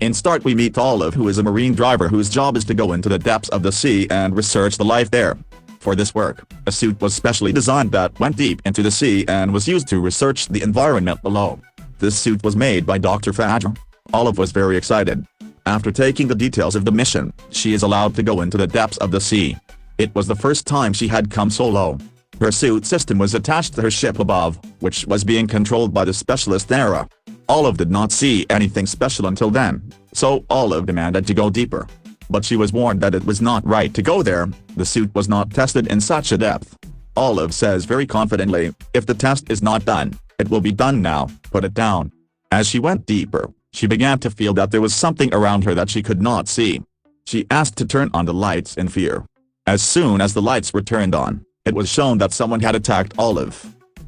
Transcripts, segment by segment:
In start we meet Olive, who is a marine driver whose job is to go into the depths of the sea and research the life there. For this work, a suit was specially designed that went deep into the sea and was used to research the environment below. This suit was made by Dr. Fajr. Olive was very excited. After taking the details of the mission, she is allowed to go into the depths of the sea. It was the first time she had come so low. Her suit system was attached to her ship above, which was being controlled by the specialist Dara. Olive did not see anything special until then, so Olive demanded to go deeper. But she was warned that it was not right to go there. The suit was not tested in such a depth. Olive says very confidently, "If the test is not done, it will be done now, put it down." As she went deeper, she began to feel that there was something around her that she could not see. She asked to turn on the lights in fear. As soon as the lights were turned on, it was shown that someone had attacked Olive.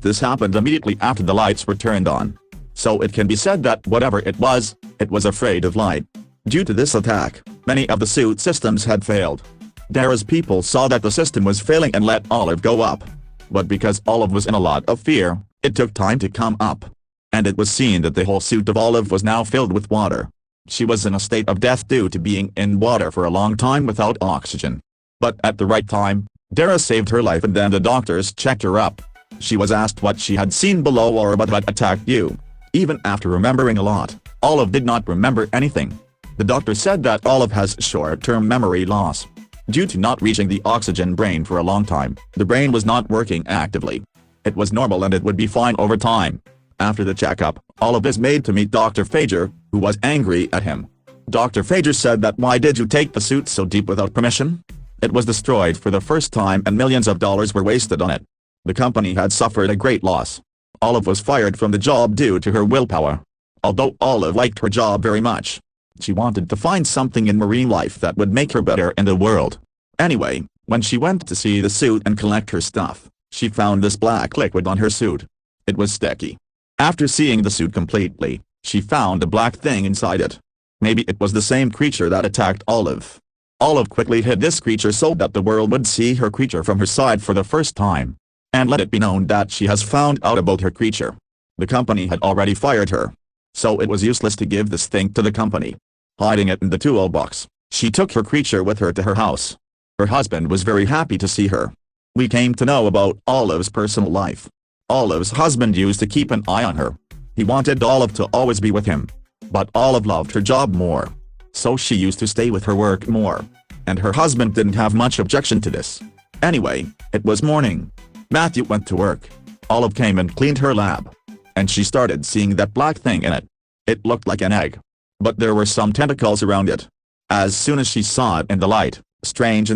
This happened immediately after the lights were turned on. So it can be said that whatever it was afraid of light. Due to this attack, many of the suit systems had failed. Dara's people saw that the system was failing and let Olive go up. But because Olive was in a lot of fear, it took time to come up. And it was seen that the whole suit of Olive was now filled with water. She was in a state of death due to being in water for a long time without oxygen. But at the right time, Dara saved her life and then the doctors checked her up. She was asked what she had seen below or what had attacked you. Even after remembering a lot, Olive did not remember anything. The doctor said that Olive has short-term memory loss. Due to not reaching the oxygen brain for a long time, the brain was not working actively. It was normal and it would be fine over time. After the checkup, Olive is made to meet Dr. Fajr, who was angry at him. Dr. Fajr said that why did you take the suit so deep without permission? It was destroyed for the first time and millions of dollars were wasted on it. The company had suffered a great loss. Olive was fired from the job due to her willpower. Although Olive liked her job very much, she wanted to find something in marine life that would make her better in the world. Anyway, when she went to see the suit and collect her stuff, she found this black liquid on her suit. It was sticky. After seeing the suit completely, she found a black thing inside it. Maybe it was the same creature that attacked Olive. Olive quickly hid this creature so that the world would see her creature from her side for the first time. And let it be known that she has found out about her creature. The company had already fired her. So it was useless to give this thing to the company. Hiding it in the toolbox, she took her creature with her to her house. Her husband was very happy to see her. We came to know about Olive's personal life. Olive's husband used to keep an eye on her. He wanted Olive to always be with him. But Olive loved her job more. So she used to stay with her work more. And her husband didn't have much objection to this. Anyway, it was morning. Matthew went to work. Olive came and cleaned her lab. And she started seeing that black thing in it. It looked like an egg. But there were some tentacles around it. As soon as she saw it in the light, strange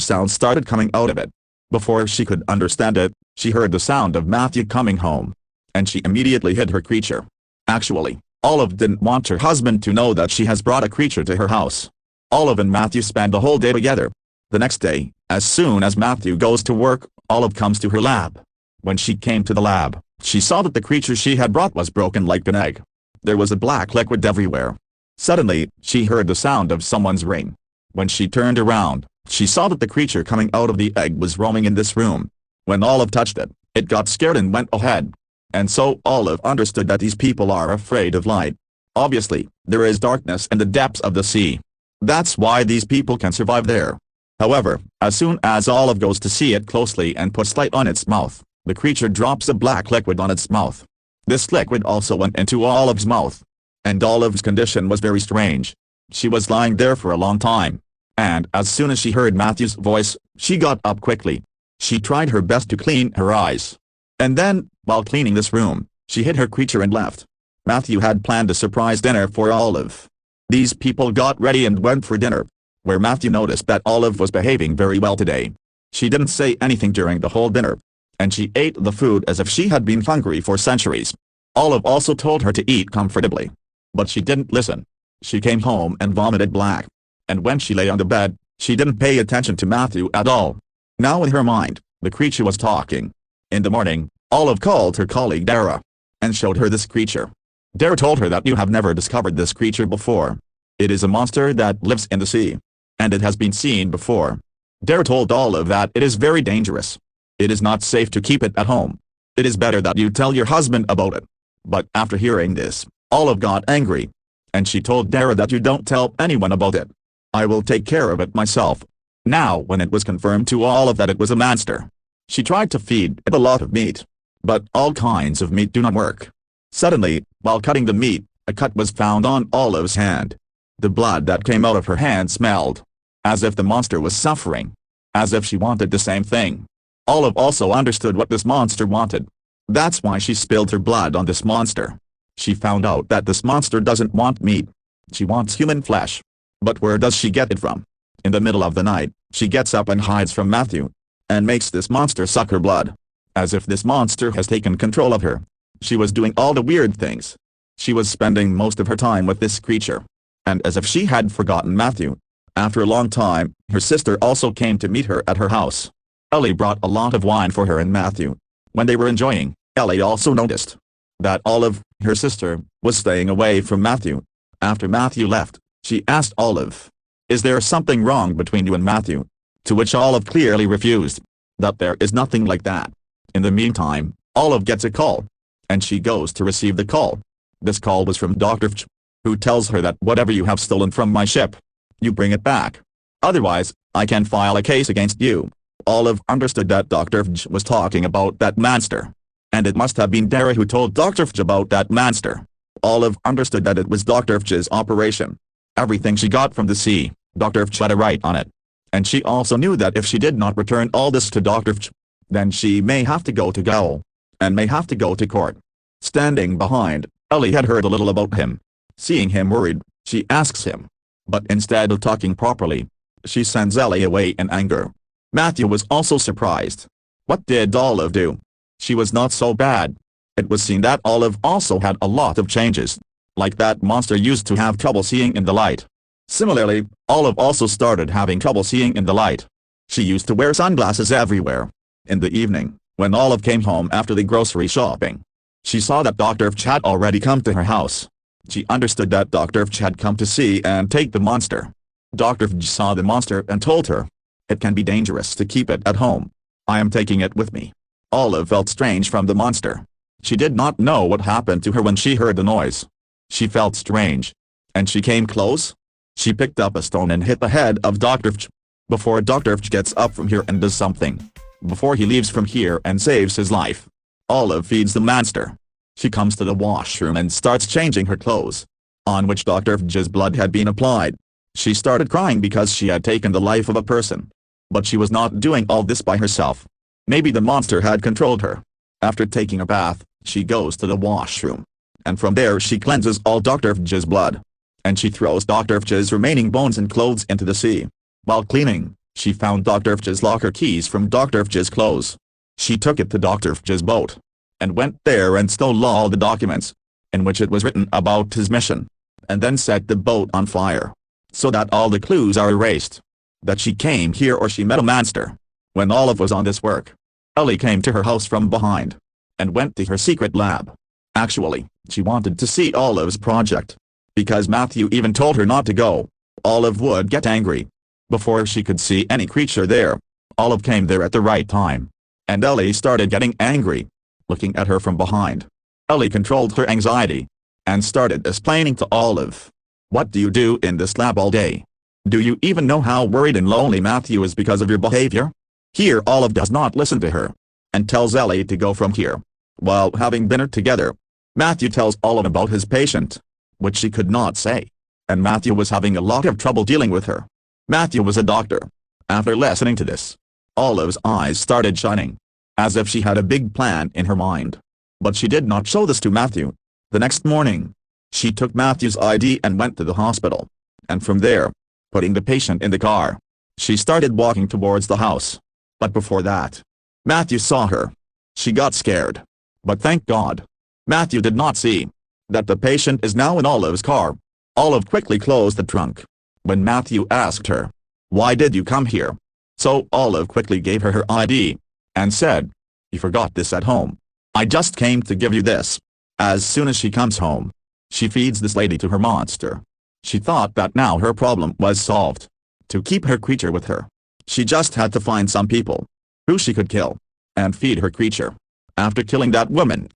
sounds started coming out of it. Before she could understand it, she heard the sound of Matthew coming home. And she immediately hid her creature. Actually, Olive didn't want her husband to know that she has brought a creature to her house. Olive and Matthew spent the whole day together. The next day, as soon as Matthew goes to work, Olive comes to her lab. When she came to the lab, she saw that the creature she had brought was broken like an egg. There was a black liquid everywhere. Suddenly, she heard the sound of someone's ring. When she turned around, she saw that the creature coming out of the egg was roaming in this room. When Olive touched it, it got scared and went ahead. And so Olive understood that these people are afraid of light. Obviously, there is darkness in the depths of the sea. That's why these people can survive there. However, as soon as Olive goes to see it closely and puts light on its mouth, the creature drops a black liquid on its mouth. This liquid also went into Olive's mouth. And Olive's condition was very strange. She was lying there for a long time. And as soon as she heard Matthew's voice, she got up quickly. She tried her best to clean her eyes. And then, while cleaning this room, she hid her creature and left. Matthew had planned a surprise dinner for Olive. These people got ready and went for dinner, where Matthew noticed that Olive was behaving very well today. She didn't say anything during the whole dinner. And she ate the food as if she had been hungry for centuries. Olive also told her to eat comfortably. But she didn't listen. She came home and vomited black. And when she lay on the bed, she didn't pay attention to Matthew at all. Now in her mind, the creature was talking. In the morning, Olive called her colleague Dara. And showed her this creature. Dara told her that you have never discovered this creature before. It is a monster that lives in the sea. And it has been seen before. Dara told Olive that it is very dangerous. It is not safe to keep it at home. It is better that you tell your husband about it. But after hearing this, Olive got angry. and she told Dara that you don't tell anyone about it. I will take care of it myself. Now when it was confirmed to Olive that it was a monster, she tried to feed it a lot of meat. But all kinds of meat do not work. Suddenly, while cutting the meat, a cut was found on Olive's hand. The blood that came out of her hand smelled as if the monster was suffering, as if she wanted the same thing. Olive also understood what this monster wanted. That's why she spilled her blood on this monster. She found out that this monster doesn't want meat. She wants human flesh. But where does she get it from? In the middle of the night, she gets up and hides from Matthew, and makes this monster suck her blood. As if this monster has taken control of her. She was doing all the weird things. She was spending most of her time with this creature. And as if she had forgotten Matthew, after a long time, her sister also came to meet her at her house. Ellie brought a lot of wine for her and Matthew. When they were enjoying, Ellie also noticed that Olive, her sister, was staying away from Matthew. After Matthew left, she asked Olive, "Is there something wrong between you and Matthew?" To which Olive clearly refused. That there is nothing like that. In the meantime, Olive gets a call, and she goes to receive the call. This call was from Dr. Fj, who tells her that whatever you have stolen from my ship, you bring it back. Otherwise, I can file a case against you. Olive understood that Dr. Fj was talking about that monster. And it must have been Dara who told Dr. Fj about that monster. Olive understood that it was Dr. Fj's operation. Everything she got from the sea, Dr. Fj had a right on it. And she also knew that if she did not return all this to Dr. Fj, then she may have to go to gaol, and may have to go to court. Standing behind, Ellie had heard a little about him. Seeing him worried, she asks him. But instead of talking properly, she sends Ellie away in anger. Matthew was also surprised. What did Olive do? She was not so bad. It was seen that Olive also had a lot of changes. Like that monster used to have trouble seeing in the light. Similarly, Olive also started having trouble seeing in the light. She used to wear sunglasses everywhere. In the evening, when Olive came home after the grocery shopping, she saw that Dr. Fj had already come to her house. She understood that Dr. Fj had come to see and take the monster. Dr. Fj saw the monster and told her, "It can be dangerous to keep it at home. I am taking it with me." Olive felt strange from the monster. She did not know what happened to her when she heard the noise. She felt strange. And she came close. She picked up a stone and hit the head of Dr. Fj. Before Dr. Fj gets up from here and does something. Before he leaves from here and saves his life. Olive feeds the monster. She comes to the washroom and starts changing her clothes, on which Dr. Fj's blood had been applied. She started crying because she had taken the life of a person. But she was not doing all this by herself. Maybe the monster had controlled her. After taking a bath, she goes to the washroom. And from there she cleanses all Dr. Fj's blood. And she throws Dr. Fj's remaining bones and clothes into the sea. While cleaning, she found Dr. Fj's locker keys from Dr. Fj's clothes. She took it to Dr. Fj's boat, and went there and stole all the documents, in which it was written about his mission, and then set the boat on fire, so that all the clues are erased. That she came here or she met a monster. When Olive was on this work, Ellie came to her house from behind, and went to her secret lab. Actually, she wanted to see Olive's project. Because Matthew even told her not to go, Olive would get angry. Before she could see any creature there, Olive came there at the right time. And Ellie started getting angry, looking at her from behind. Ellie controlled her anxiety, and started explaining to Olive. "What do you do in this lab all day? Do you even know how worried and lonely Matthew is because of your behavior?" Here Olive does not listen to her, and tells Ellie to go from here. While having dinner together, Matthew tells Olive about his patient, which she could not say. And Matthew was having a lot of trouble dealing with her. Matthew was a doctor. After listening to this, Olive's eyes started shining, as if she had a big plan in her mind. But she did not show this to Matthew. The next morning, she took Matthew's ID and went to the hospital. And from there, putting the patient in the car, she started walking towards the house. But before that, Matthew saw her. She got scared. But thank God, Matthew did not see that the patient is now in Olive's car. Olive quickly closed the trunk. When Matthew asked her, "Why did you come here?" So Olive quickly gave her ID, and said, "You forgot this at home. I just came to give you this." As soon as she comes home, she feeds this lady to her monster. She thought that now her problem was solved. To keep her creature with her, she just had to find some people who she could kill, and feed her creature. After killing that woman,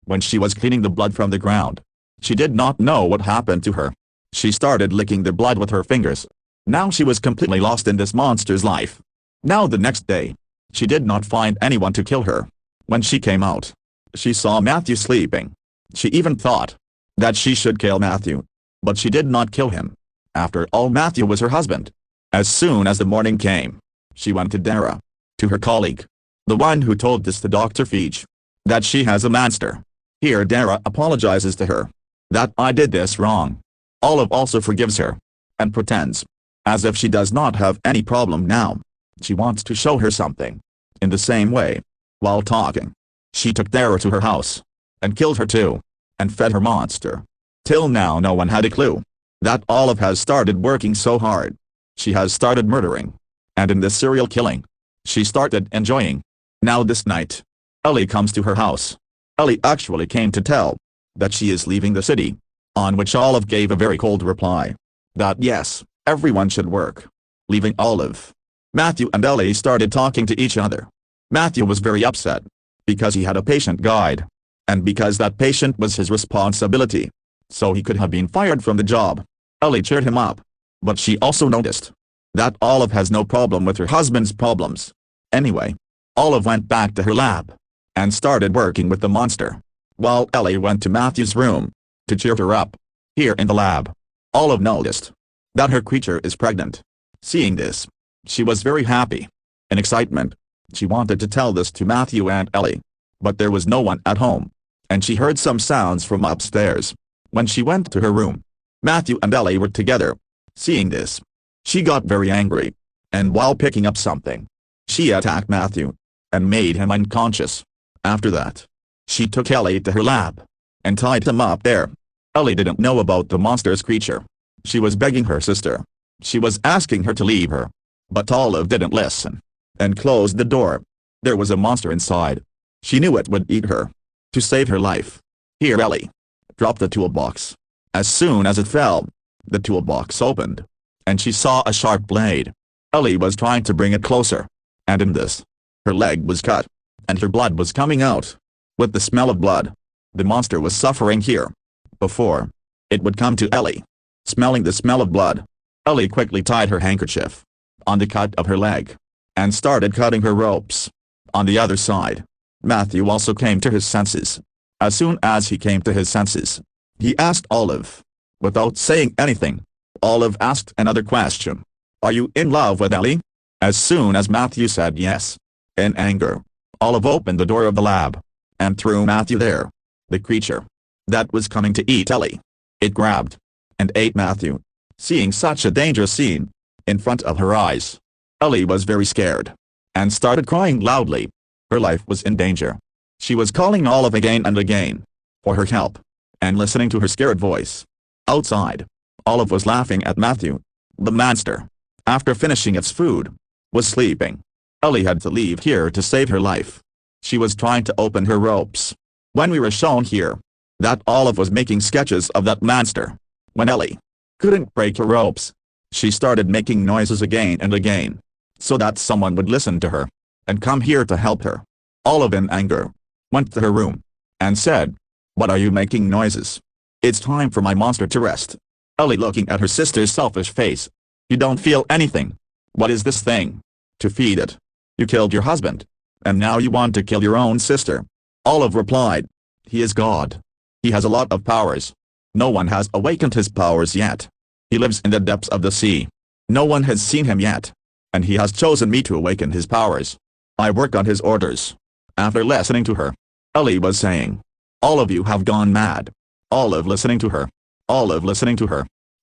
when she was cleaning the blood from the ground, She did not know what happened to her. She started licking the blood with her fingers. Now she was completely lost in this monster's life. Now the next day, she did not find anyone to kill her. When she came out, she saw Matthew sleeping. She even thought that she should kill Matthew. But she did not kill him. After all, Matthew was her husband. As soon as the morning came, she went to Dara, to her colleague, the one who told this to Dr. Feige, that she has a monster. Here Dara apologizes to her, that I did this wrong. Olive also forgives her, and pretends, as if she does not have any problem now. She wants to show her something. In the same way, while talking, she took Dara to her house, and killed her too, and fed her monster. Till now no one had a clue that Olive has started working so hard. She has started murdering. And in this serial killing, she started enjoying. Now this night, Ellie comes to her house. Ellie actually came to tell that she is leaving the city, on which Olive gave a very cold reply, that yes, everyone should work. Leaving Olive, Matthew and Ellie started talking to each other. Matthew was very upset, because he had a patient guide, and because that patient was his responsibility, so he could have been fired from the job. Ellie cheered him up, but she also noticed that Olive has no problem with her husband's problems. Anyway, Olive went back to her lab, and started working with the monster, while Ellie went to Matthew's room, to cheer her up. Here in the lab, Olive noticed that her creature is pregnant. Seeing this, she was very happy. In excitement, she wanted to tell this to Matthew and Ellie, but there was no one at home, and she heard some sounds from upstairs. When she went to her room, Matthew and Ellie were together. Seeing this, she got very angry, and while picking up something, she attacked Matthew, and made him unconscious. After that, she took Ellie to her lab, and tied him up there. Ellie didn't know about the monster's creature. She was begging her sister. She was asking her to leave her. But Olive didn't listen, and closed the door. There was a monster inside. She knew it would eat her. To save her life, here Ellie dropped the toolbox. As soon as it fell, the toolbox opened, and she saw a sharp blade. Ellie was trying to bring it closer, and in this, her leg was cut, and her blood was coming out. With the smell of blood, the monster was suffering here. Before it would come to Ellie, smelling the smell of blood, Ellie quickly tied her handkerchief on the cut of her leg, and started cutting her ropes. On the other side, Matthew also came to his senses. As soon as he came to his senses, he asked Olive. Without saying anything, Olive asked another question. Are you in love with Ellie? As soon as Matthew said yes, in anger, Olive opened the door of the lab, and threw Matthew there. The creature that was coming to eat Ellie, it grabbed and ate Matthew. Seeing such a dangerous scene in front of her eyes, Ellie was very scared, and started crying loudly. Her life was in danger. She was calling Olive again and again for her help, and listening to her scared voice. Outside, Olive was laughing at Matthew. The monster, after finishing its food, was sleeping. Ellie had to leave here to save her life. She was trying to open her ropes. When we were shown here that Olive was making sketches of that monster. When Ellie couldn't break her ropes, she started making noises again and again, so that someone would listen to her, and come here to help her. Olive in anger, went to her room, and said, "What are you making noises? It's time for my monster to rest." Ellie looking at her sister's selfish face. "You don't feel anything. What is this thing? To feed it. You killed your husband, and now you want to kill your own sister." Olive replied, "He is God. He has a lot of powers. No one has awakened his powers yet. He lives in the depths of the sea. No one has seen him yet, and he has chosen me to awaken his powers. I work on his orders." After listening to her, Ellie was saying, "All of you have gone mad." Olive listening to her,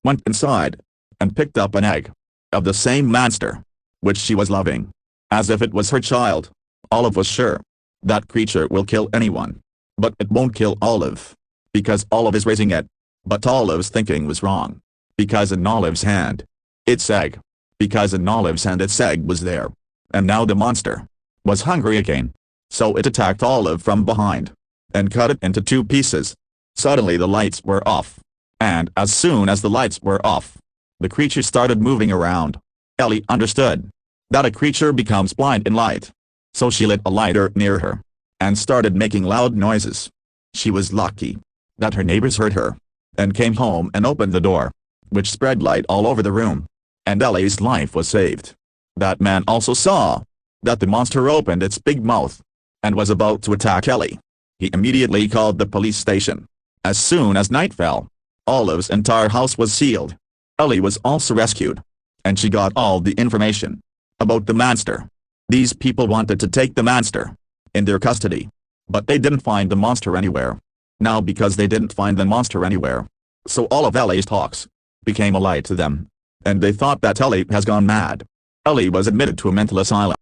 went inside, and picked up an egg of the same monster, which she was loving, as if it was her child. Olive was sure that creature will kill anyone, but it won't kill Olive, because Olive is raising it. But Olive's thinking was wrong, because in Olive's hand, its egg, because in Olive's hand its egg was there, and now the monster was hungry again. So it attacked Olive from behind, and cut it into 2 pieces. Suddenly the lights were off, and as soon as the lights were off, the creature started moving around. Ellie understood that a creature becomes blind in light, so she lit a lighter near her, and started making loud noises. She was lucky that her neighbors heard her, and came home and opened the door, which spread light all over the room. And Ellie's life was saved. That man also saw that the monster opened its big mouth and was about to attack Ellie. He immediately called the police station. As soon as night fell, Olive's entire house was sealed. Ellie was also rescued, and she got all the information about the monster. These people wanted to take the monster in their custody, but they didn't find the monster anywhere. Now because they didn't find the monster anywhere, so all of Ellie's talks became a lie to them, and they thought that Ellie has gone mad. Ellie was admitted to a mental asylum.